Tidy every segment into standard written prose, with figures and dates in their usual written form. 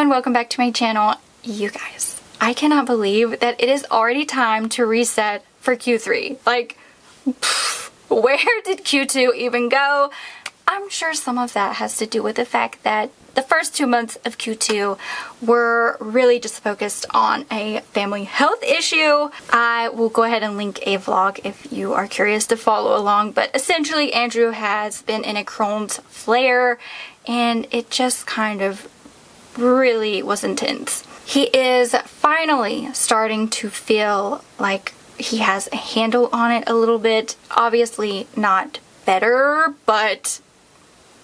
everyone, welcome back to my channel. You guys, I cannot believe that it is already time to reset for Q3. Like, where did Q2 even go? I'm sure some of that has to do with the fact that the first 2 months of Q2 were really just focused on a family health issue. I will go ahead and link a vlog if you are curious to follow along, but essentially Andrew has been in a Crohn's flare and it just kind of really was intense. He is finally starting to feel like he has a handle on it a little bit. Obviously not better, but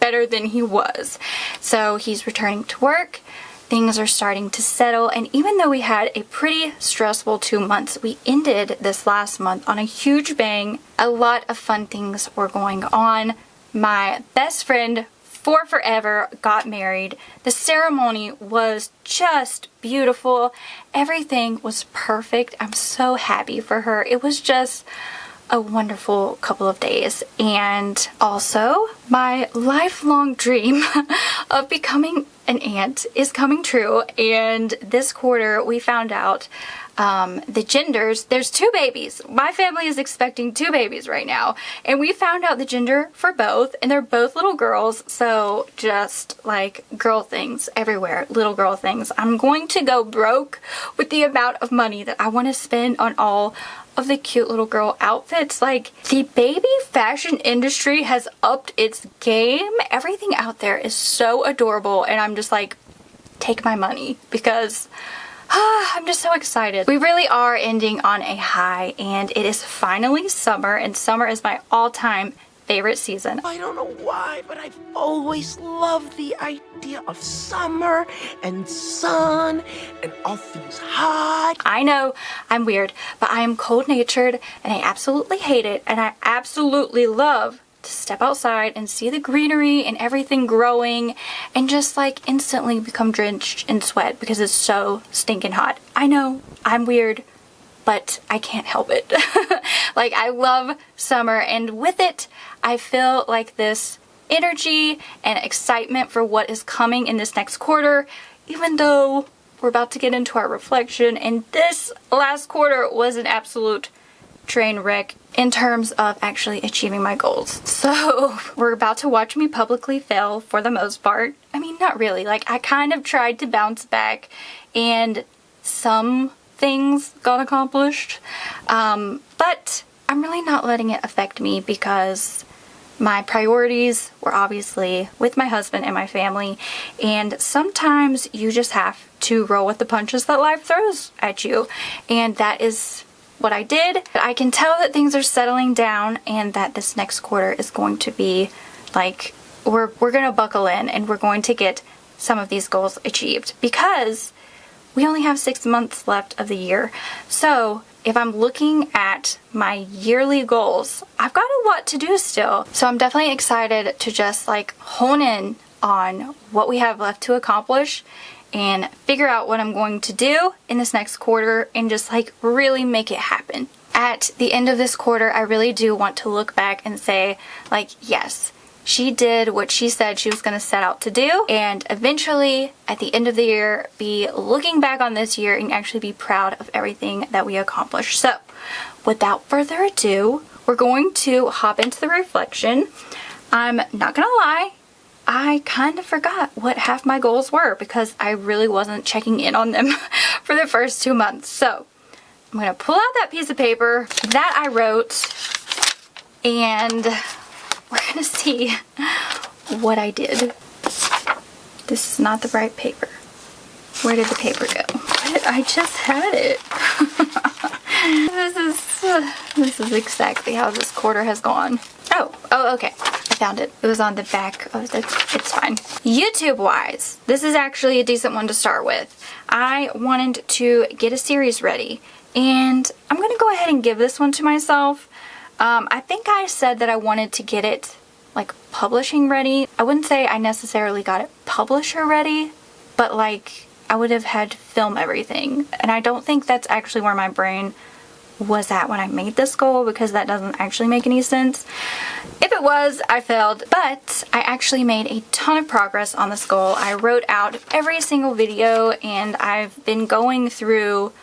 better than he was. So he's returning to work. Things are starting to settle, and even though we had a pretty stressful 2 months, we ended this last month on a huge bang. A lot of fun things were going on. My best friend for forever got married. The ceremony was just beautiful. Everything was perfect. I'm so happy for her. It was just a wonderful couple of days. And also, my lifelong dream of becoming an aunt is coming true. And this quarter we found out the genders. There's 2 babies. My family is expecting 2 babies right now, and we found out the gender for both, and they're both little girls. So just like girl things everywhere, little girl things. I'm going to go broke with the amount of money that I want to spend on all of the cute little girl outfits. Like, the baby fashion industry has upped its game. Everything out there is so adorable, and I'm just like, take my money, because I'm just so excited. We really are ending on a high, and it is finally summer, and summer is my all-time favorite season. I don't know why, but I've always loved the idea of summer and sun and all things hot. I know I'm weird, but I am cold-natured, and I absolutely hate it, and I absolutely love to step outside and see the greenery and everything growing and just like instantly become drenched in sweat because it's so stinking hot. I know I'm weird, but I can't help it. Like, I love summer, and with it I feel like this energy and excitement for what is coming in this next quarter, even though we're about to get into our reflection, and this last quarter was an absolute train wreck in terms of actually achieving my goals. So we're about to watch me publicly fail for the most part. I mean, not really. Like, I kind of tried to bounce back and some things got accomplished, but I'm really not letting it affect me because my priorities were obviously with my husband and my family, and sometimes you just have to roll with the punches that life throws at you, and that is what I did. I can tell that things are settling down, and that this next quarter is going to be like, we're gonna buckle in and we're going to get some of these goals achieved, because we only have 6 months left of the year. So if I'm looking at my yearly goals, I've got a lot to do still. So I'm definitely excited to just like hone in on what we have left to accomplish and figure out what I'm going to do in this next quarter and just like really make it happen. At the end of this quarter, I really do want to look back and say, like, yes, she did what she said she was going to set out to do, and eventually at the end of the year be looking back on this year and actually be proud of everything that we accomplished. So without further ado, we're going to hop into the reflection. I'm not gonna lie, I kind of forgot what half my goals were because I really wasn't checking in on them for the first 2 months. So I'm gonna pull out that piece of paper that I wrote, and we're gonna see what I did. This is not the right paper. Where did the paper go? I just had it. This is exactly how this quarter has gone. Oh, okay. I found it. It was on the back of the, it's fine. YouTube wise, this is actually a decent one to start with. I wanted to get a series ready, and I'm gonna go ahead and give this one to myself. I think I said that I wanted to get it like publishing ready. I wouldn't say I necessarily got it publisher ready, but like I would have had to film everything, and I don't think that's actually where my brain was at when I made this goal, because that doesn't actually make any sense. If it it was, I failed, but I actually made a ton of progress on this goal. I wrote out every single video, and I've been going through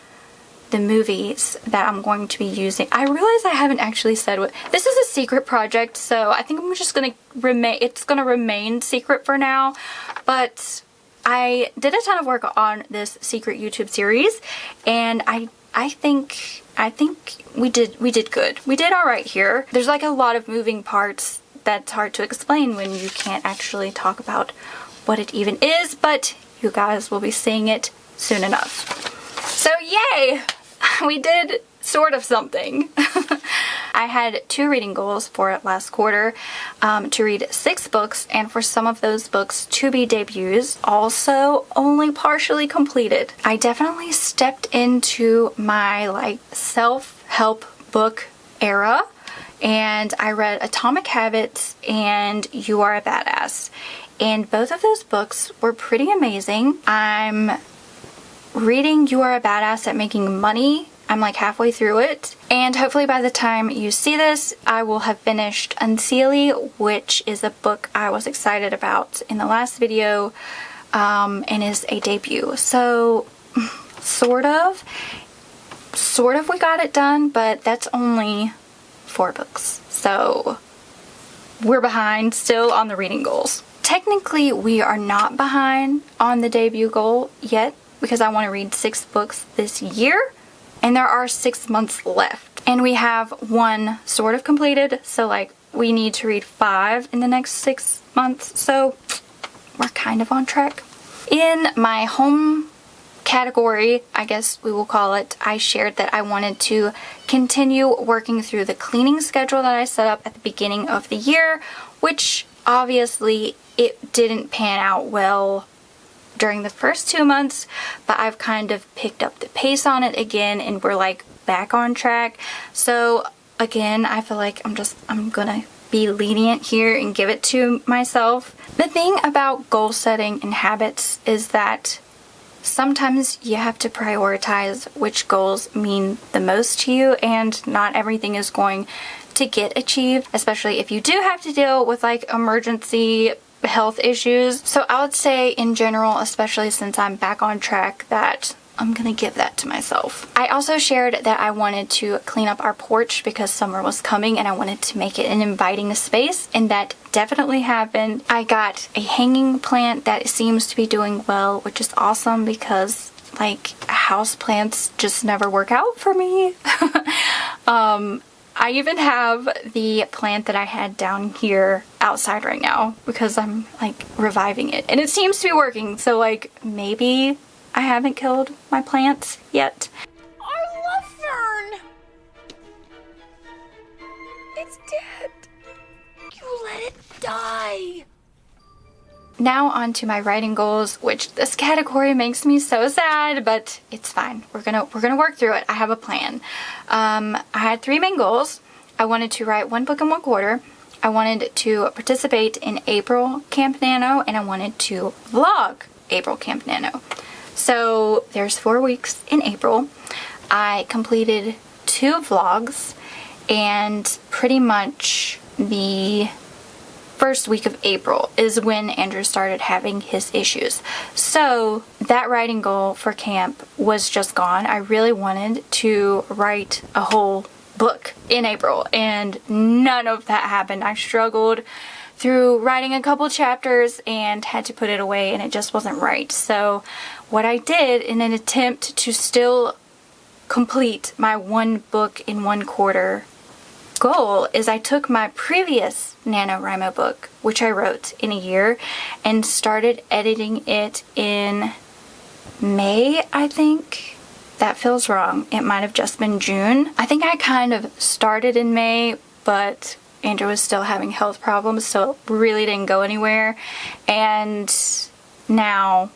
the movies that I'm going to be using. I realize I haven't actually said what this is. A secret project, so I think I'm just gonna remain secret for now. But I did a ton of work on this secret YouTube series, and I think we did good. We did all right here. There's like a lot of moving parts that's hard to explain when you can't actually talk about what it even is, but you guys will be seeing it soon enough. So yay! We did sort of something. I had 2 reading goals for last quarter, to read 6 books, and for some of those books to be debuts, also only partially completed. I definitely stepped into my like self-help book era, and I read Atomic Habits and You Are a Badass, and both of those books were pretty amazing. I'm reading You Are a Badass at Making Money. I'm like halfway through it, and hopefully by the time you see this, I will have finished Unseelie, which is a book I was excited about in the last video, and is a debut. So sort of we got it done, but that's only 4 books, so we're behind still on the reading goals. Technically, we are not behind on the debut goal yet, because I want to read 6 books this year, and there are 6 months left. And we have 1 sort of completed, so like we need to read 5 in the next 6 months, so we're kind of on track. In my home category, I guess we will call it, I shared that I wanted to continue working through the cleaning schedule that I set up at the beginning of the year, which obviously it didn't pan out well during the first 2 months, but I've kind of picked up the pace on it again, and we're like back on track. So again, I feel like I'm gonna be lenient here and give it to myself. The thing about goal setting and habits is that sometimes you have to prioritize which goals mean the most to you, and not everything is going to get achieved, especially if you do have to deal with like emergency health issues. So I would say in general, especially since I'm back on track, that I'm gonna give that to myself. I also shared that I wanted to clean up our porch because summer was coming and I wanted to make it an inviting space, and that definitely happened. I got a hanging plant that seems to be doing well, which is awesome because like house plants just never work out for me. I even have the plant that I had down here outside right now because I'm like reviving it, and it seems to be working, so like maybe I haven't killed my plants yet. Our love fern! It's dead! You let it die! Now on to my writing goals, which this category makes me so sad, but it's fine. We're gonna work through it. I have a plan. I had 3 main goals. I wanted to write 1 book in 1 quarter. I wanted to participate in April Camp Nano, and I wanted to vlog April Camp Nano. So there's 4 weeks in April. I completed 2 vlogs, and pretty much the first week of April is when Andrew started having his issues. So that writing goal for camp was just gone. I really wanted to write a whole book in April, and none of that happened. I struggled through writing a couple chapters and had to put it away, and it just wasn't right. So what I did in an attempt to still complete my 1 book in 1 quarter goal is I took my previous NaNoWriMo book, which I wrote in a year, and started editing it in May, I think. That feels wrong. It might have just been June. I think I kind of started in May, but Andrew was still having health problems, so it really didn't go anywhere. And now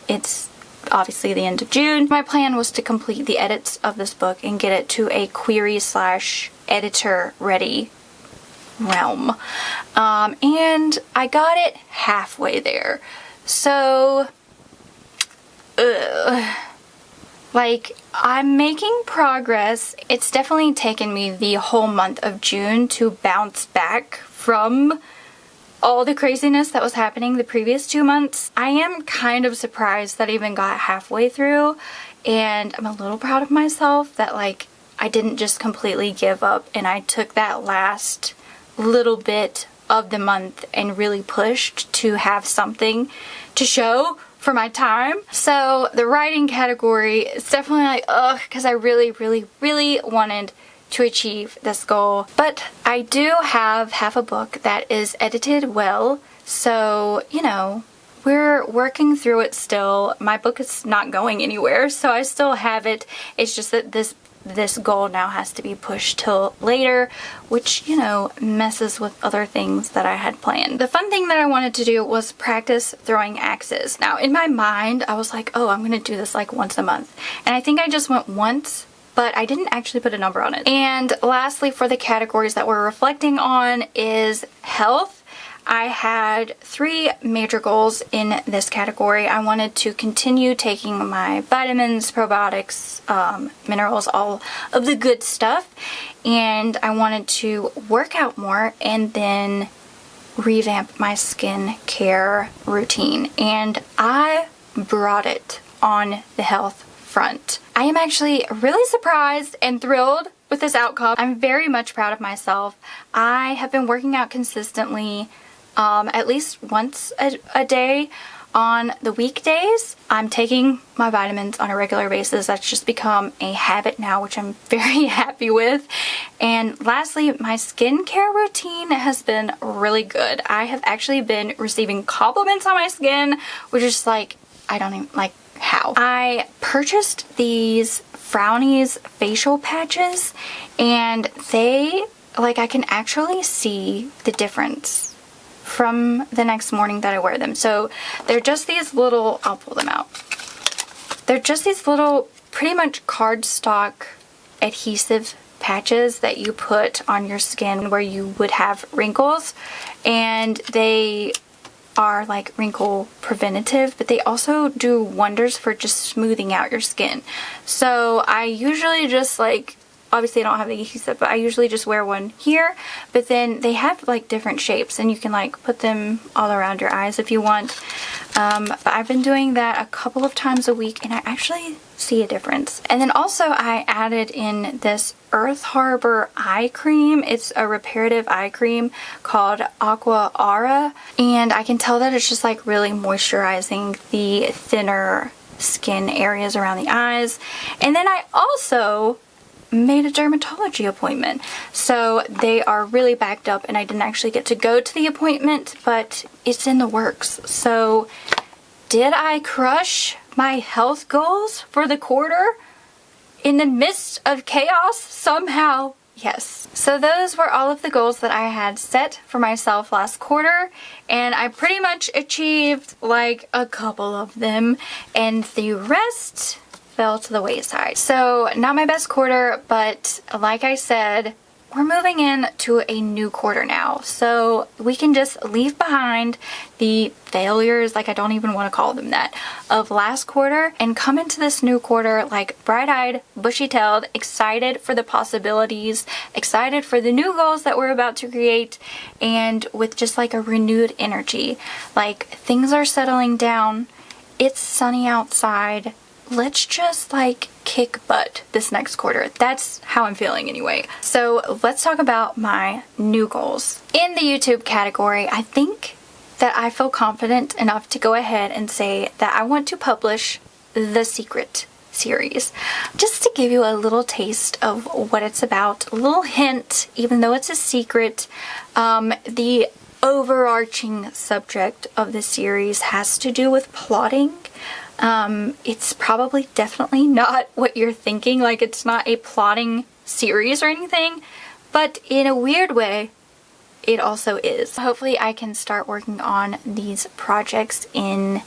it's obviously the end of June. My plan was to complete the edits of this book and get it to a query/editor ready realm. And I got it halfway there. So, like, I'm making progress. It's definitely taken me the whole month of June to bounce back from all the craziness that was happening the previous 2 months. I am kind of surprised that I even got halfway through, and I'm a little proud of myself that like I didn't just completely give up and I took that last little bit of the month and really pushed to have something to show for my time. So the writing category is definitely like, ugh, because I really wanted to achieve this goal. But I do have half a book that is edited well, so you know, we're working through it still. My book is not going anywhere, so I still have it. It's just that this goal now has to be pushed till later, which, you know, messes with other things that I had planned. The fun thing that I wanted to do was practice throwing axes. Now, in my mind, I was like, oh, I'm gonna do this like once a month. And I think I just went once, but I didn't actually put a number on it. And lastly, for the categories that we're reflecting on is health. I had 3 major goals in this category. I wanted to continue taking my vitamins, probiotics, minerals, all of the good stuff. And I wanted to work out more and then revamp my skincare routine. And I brought it on the health front. I am actually really surprised and thrilled with this outcome. I'm very much proud of myself. I have been working out consistently at least once a day on the weekdays. I'm taking my vitamins on a regular basis. That's just become a habit now, which I'm very happy with. And lastly, my skincare routine has been really good. I have actually been receiving compliments on my skin, which is like, I don't even like how. I purchased these Frownies facial patches, and they, like, I can actually see the difference from the next morning that I wear them. So they're just these little, I'll pull them out. They're just these little, pretty much cardstock adhesive patches that you put on your skin where you would have wrinkles, and they are like wrinkle preventative, but they also do wonders for just smoothing out your skin. So I usually just like, obviously I don't have the adhesive, but I usually just wear one here, but then they have like different shapes and you can like put them all around your eyes if you want. But I've been doing that a couple of times a week and I actually see a difference. And then also I added in this Earth Harbor eye cream. It's a reparative eye cream called Aqua Aura, and I can tell that it's just like really moisturizing the thinner skin areas around the eyes. And then I also made a dermatology appointment, so they are really backed up and I didn't actually get to go to the appointment, but it's in the works. So did I crush my health goals for the quarter in the midst of chaos somehow? Yes. So those were all of the goals that I had set for myself last quarter, and I pretty much achieved like a couple of them, and the rest fell to the wayside. So not my best quarter, but like I said, we're moving in to a new quarter now. So we can just leave behind the failures, like I don't even want to call them that, of last quarter and come into this new quarter like bright-eyed, bushy-tailed, excited for the possibilities, excited for the new goals that we're about to create, and with just like a renewed energy. Like things are settling down, it's sunny outside. Let's just like kick butt this next quarter. That's how I'm feeling anyway. So let's talk about my new goals. In the YouTube category, I think that I feel confident enough to go ahead and say that I want to publish The Secret series. Just to give you a little taste of what it's about, a little hint, even though it's a secret, the overarching subject of the series has to do with plotting. It's probably definitely not what you're thinking, like it's not a plotting series or anything, but in a weird way, it also is. Hopefully I can start working on these projects in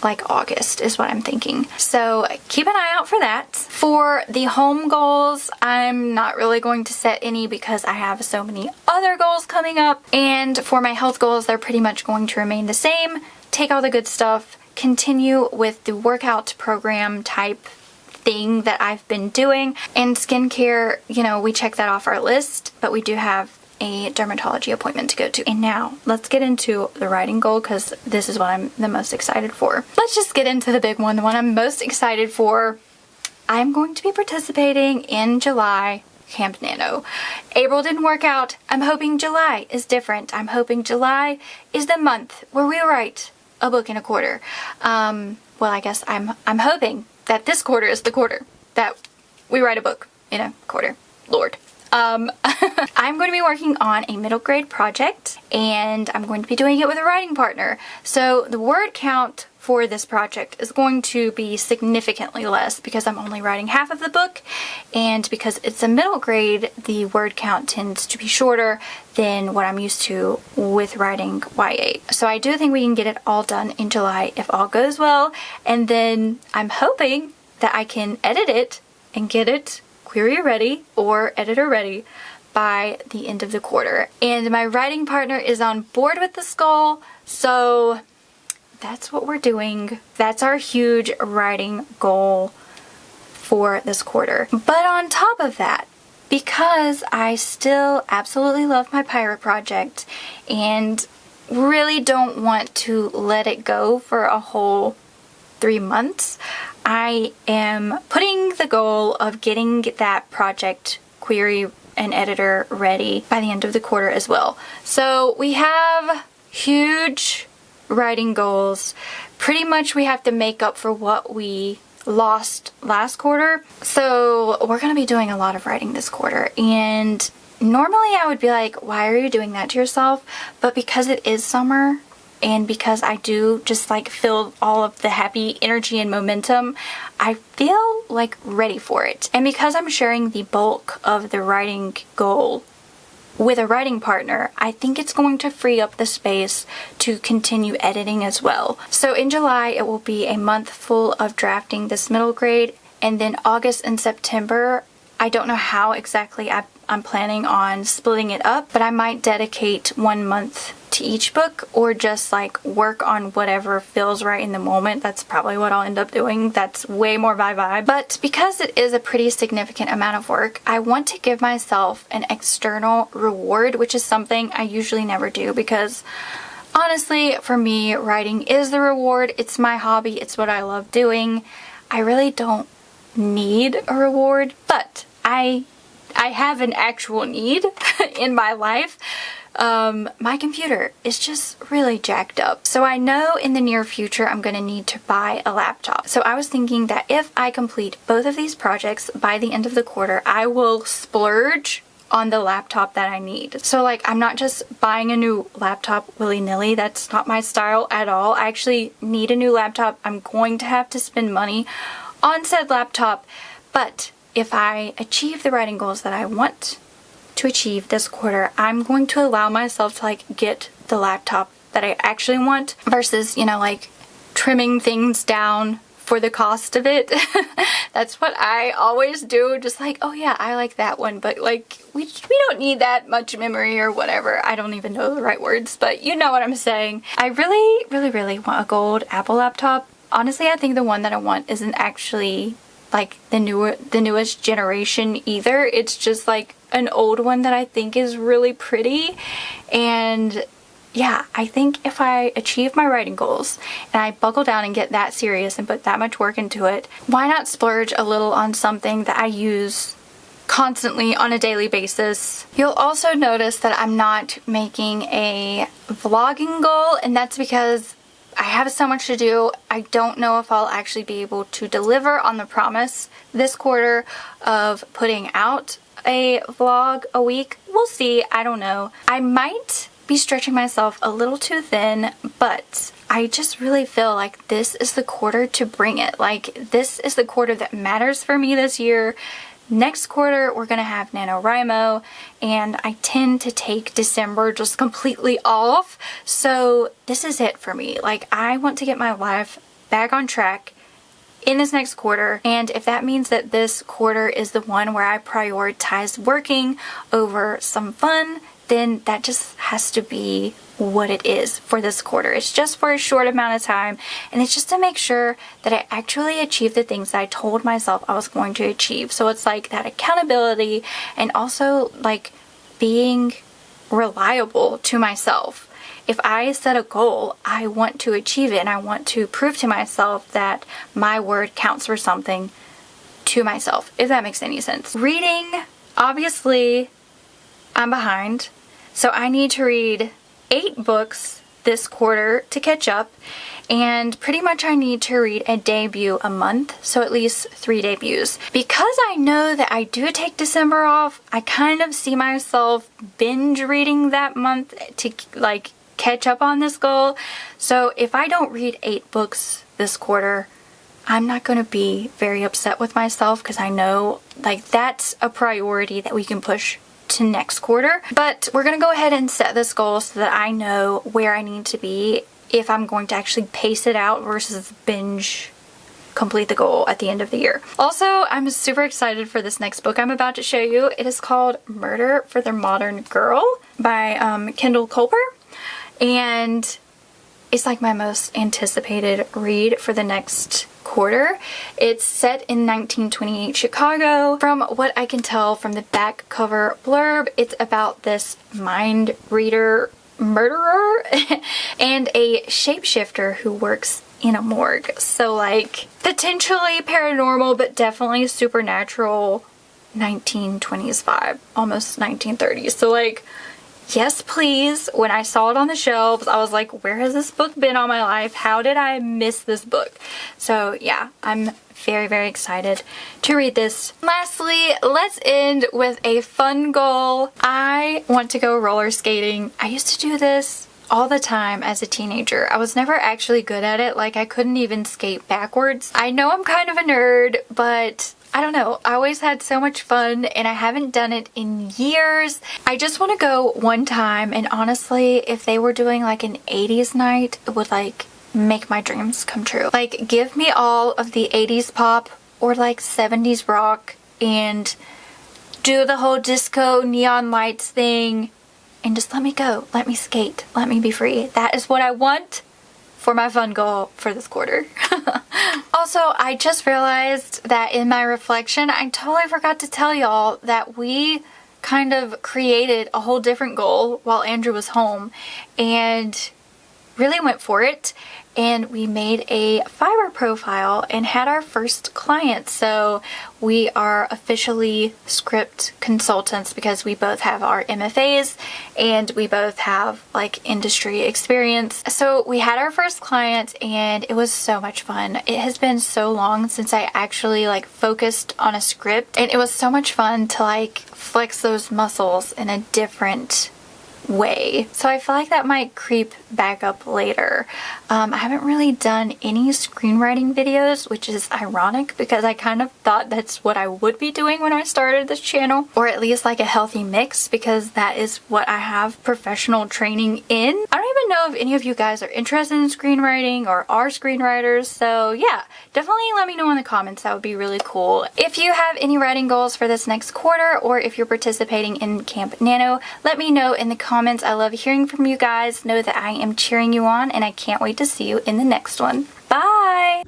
like August is what I'm thinking. So keep an eye out for that. For the home goals, I'm not really going to set any because I have so many other goals coming up. And for my health goals, they're pretty much going to remain the same. Take all the good stuff, continue with the workout program type thing that I've been doing, and skincare, you know, we check that off our list, but we do have a dermatology appointment to go to. And now let's get into the writing goal, because this is what I'm the most excited for. Let's just get into the big one, the one I'm most excited for. I'm going to be participating in July Camp Nano. April didn't work out. I'm hoping July is different. I'm hoping July is the month where we write a book in a quarter. Well, I guess I'm hoping that this quarter is the quarter that we write a book in a quarter. Lord. I'm going to be working on a middle grade project, and I'm going to be doing it with a writing partner. So the word count for this project is going to be significantly less because I'm only writing half of the book, and because it's a middle grade, the word count tends to be shorter than what I'm used to with writing YA. So I do think we can get it all done in July if all goes well, and then I'm hoping that I can edit it and get it query ready or editor ready by the end of the quarter. And my writing partner is on board with this goal, so that's what we're doing. That's our huge writing goal for this quarter. But on top of that, because I still absolutely love my pirate project and really don't want to let it go for a whole 3 months, I am putting the goal of getting that project query and editor ready by the end of the quarter as well. So we have huge writing goals. Pretty much we have to make up for what we lost last quarter. So we're going to be doing a lot of writing this quarter, and normally I would be like, why are you doing that to yourself? But because it is summer, and because I do just like feel all of the happy energy and momentum, I feel like ready for it. And because I'm sharing the bulk of the writing goal with a writing partner, I think it's going to free up the space to continue editing as well. So in July, it will be a month full of drafting this middle grade, and then August and September, I don't know how exactly I'm planning on splitting it up, but I might dedicate 1 month to each book, or just like work on whatever feels right in the moment. That's probably what I'll end up doing. That's way more my vibe. But because it is a pretty significant amount of work, I want to give myself an external reward, which is something I usually never do, because honestly, for me, writing is the reward. It's my hobby. It's what I love doing. I really don't need a reward, but I have an actual need in my life. My computer is just really jacked up. So I know in the near future I'm going to need to buy a laptop. So I was thinking that if I complete both of these projects by the end of the quarter, I will splurge on the laptop that I need. So like, I'm not just buying a new laptop willy-nilly. That's not my style at all. I actually need a new laptop. I'm going to have to spend money on said laptop. But if I achieve the writing goals that I want to achieve this quarter, I'm going to allow myself to like get the laptop that I actually want, versus, you know, like trimming things down for the cost of it. That's what I always do. Just like, oh yeah, I like that one, but like we don't need that much memory or whatever. I don't even know the right words, but you know what I'm saying. I really want a gold Apple laptop. Honestly, I think the one that I want isn't actually like the newest generation either. It's just like an old one that I think is really pretty. And yeah, I think if I achieve my writing goals and I buckle down and get that serious and put that much work into it, why not splurge a little on something that I use constantly on a daily basis? You'll also notice that I'm not making a vlogging goal, and that's because I have so much to do. I don't know if I'll actually be able to deliver on the promise this quarter of putting out a vlog a week. We'll see. I don't know. I might be stretching myself a little too thin, but I just really feel like this is the quarter to bring it. Like, this is the quarter that matters for me this year. Next quarter, we're going to have NaNoWriMo, and I tend to take December just completely off. So this is it for me. Like, I want to get my life back on track in this next quarter. And if that means that this quarter is the one where I prioritize working over some fun, then that just has to be what it is for this quarter. It's just for a short amount of time, and it's just to make sure that I actually achieve the things that I told myself I was going to achieve. So it's like that accountability, and also like being reliable to myself. If I set a goal, I want to achieve it, and I want to prove to myself that my word counts for something to myself, if that makes any sense. Reading, obviously, I'm behind, so I need to read 8 books this quarter to catch up, and pretty much I need to read a debut a month, so at least 3 debuts. Because I know that I do take December off, I kind of see myself binge reading that month to like catch up on this goal. So if I don't read 8 books this quarter, I'm not going to be very upset with myself, because I know like that's a priority that we can push to next quarter. But we're going to go ahead and set this goal so that I know where I need to be if I'm going to actually pace it out versus binge complete the goal at the end of the year. Also, I'm super excited for this next book I'm about to show you. It is called Murder for the Modern Girl by Kendall Culper. And it's like my most anticipated read for the next quarter. It's set in 1928 Chicago. From what I can tell from the back cover blurb, it's about this mind reader murderer and a shapeshifter who works in a morgue. So like potentially paranormal, but definitely supernatural 1920s vibe, almost 1930s. So like, yes, please. When I saw it on the shelves, I was like, where has this book been all my life? How did I miss this book? So yeah, I'm very, very excited to read this. Lastly, let's end with a fun goal. I want to go roller skating. I used to do this all the time as a teenager. I was never actually good at it. Like, I couldn't even skate backwards. I know I'm kind of a nerd, but I don't know. I always had so much fun, and I haven't done it in years. I just want to go one time, and honestly, if they were doing like an 80s night, it would like make my dreams come true. Like, give me all of the 80s pop or like 70s rock and do the whole disco neon lights thing, and just let me go. Let me skate. Let me be free. That is what I want for my fun goal for this quarter. Also, I just realized that in my reflection, I totally forgot to tell y'all that we kind of created a whole different goal while Andrew was home and really went for it. And we made a Fiverr profile and had our first client. So we are officially script consultants because we both have our MFAs and we both have like industry experience. So we had our first client and it was so much fun. It has been so long since I actually like focused on a script, and it was so much fun to like flex those muscles in a different way. So I feel like that might creep back up later. I haven't really done any screenwriting videos, which is ironic because I kind of thought that's what I would be doing when I started this channel, or at least like a healthy mix, because that is what I have professional training in. I don't even know if any of you guys are interested in screenwriting or are screenwriters, so yeah, definitely let me know in the comments. That would be really cool. If you have any writing goals for this next quarter, or if you're participating in Camp Nano, let me know in the comments. I love hearing from you guys. Know that I am cheering you on, and I can't wait to see you in the next one. Bye!